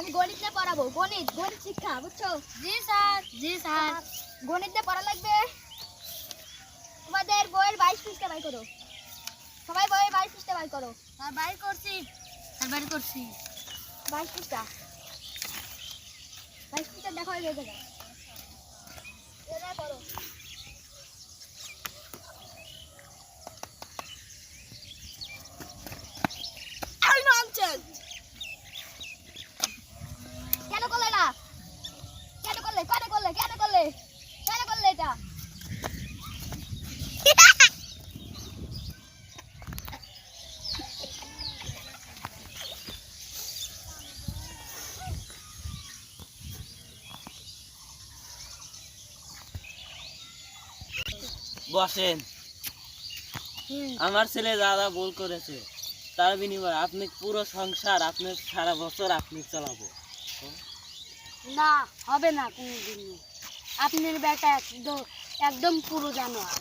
আমি গণিত নিয়ে পড়াবো, গণিত গণিত শিক্ষা, বুঝছো? জি স্যার, জি স্যার। গণিত নিয়ে পড়া লাগবে। তোমাদের বইয়ের 22 পৃষ্ঠা বাই করো, সবাই বইয়ের 22 পৃষ্ঠা বাই করো। স্যার বাইর করছি, স্যার বাইর করছি। 22 পৃষ্ঠা, 22 পৃষ্ঠা দেখো এই জায়গা এটা করো। I nonsense. কেন করলে না? কেন করলে? কেন করলে? কেন করলে? কেন করলে এটা? বসেন। আমার ছেলে দাদা ভুল করেছে, তার বিনিময়ে আপনি পুরো সংসার আপনার সারা বছর আপনি চালাবো। না হবে না কোনোদিন। আপনার বেটা একদম একদম পুরো জানোয়ার।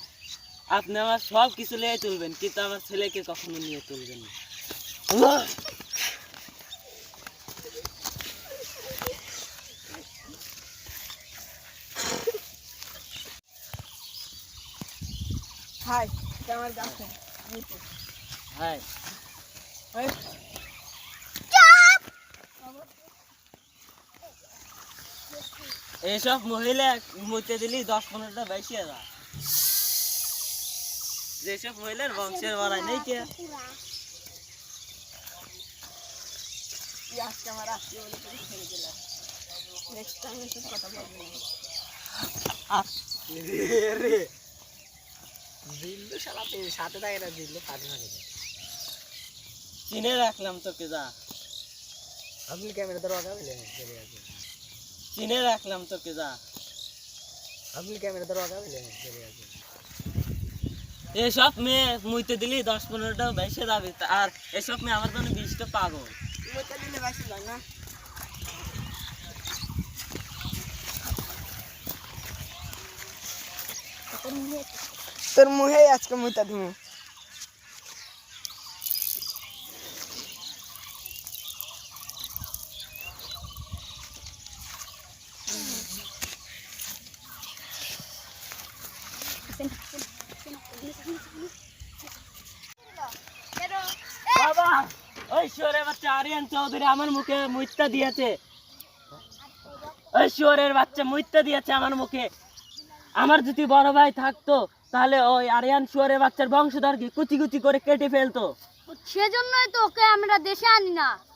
আপনি আমার সব কিছু নিয়ে তুলবেন, কিন্তু আমার ছেলেকে কখনো নিয়ে তুলবেন না। হাই, এটা আমার গার্লফ্রেন্ড। হাই, এইসব মহিলা মুতে দিলি 10-15টা বেশি হাজার। যেসব মহিলার বংশের বাড়াই নেই কে। আজকে আমার আত্মীয় বলে করে ছেড়ে দিলাম। নেক্সট টাইম এসব কথা বলবো না। রে দিল্লু শালা সাথে থাকে না, দিল্লু কাজে থাকে। চিনে রাখলাম তোকে, যা। আপনি ক্যামেরা ধরো আগে বলে চলে আসবে। চিনে রাখলাম তোকে, যা। আপনি ক্যামেরা ধরো আগে বলে চলে আসবে। এসব মেয়ে মুইতে দিলি 10-15টা বেশি যাবে, আর এসব মেয়ে আমার জন্য 20টা পাগল। মোটা দিলে বাসি যায় না। তোর মুহে আজকে মুতা দিমু। বাবা, ওই শুয়োরের বাচ্চা আরিয়ান চৌধুরী আমার মুখে মুইত্তা দিয়েছে। ওই শুয়োরের বাচ্চা মুইত্তা দিয়েছে আমার মুখে। আমার যদি বড় ভাই থাকতো, তাহলে ওই আরিয়ান শুয়োরের বাচ্চার বংশধরকে কুচি কুচি করে কেটে ফেলতো। সেজন্যই তো ওকে আমরা দেশে আনি না।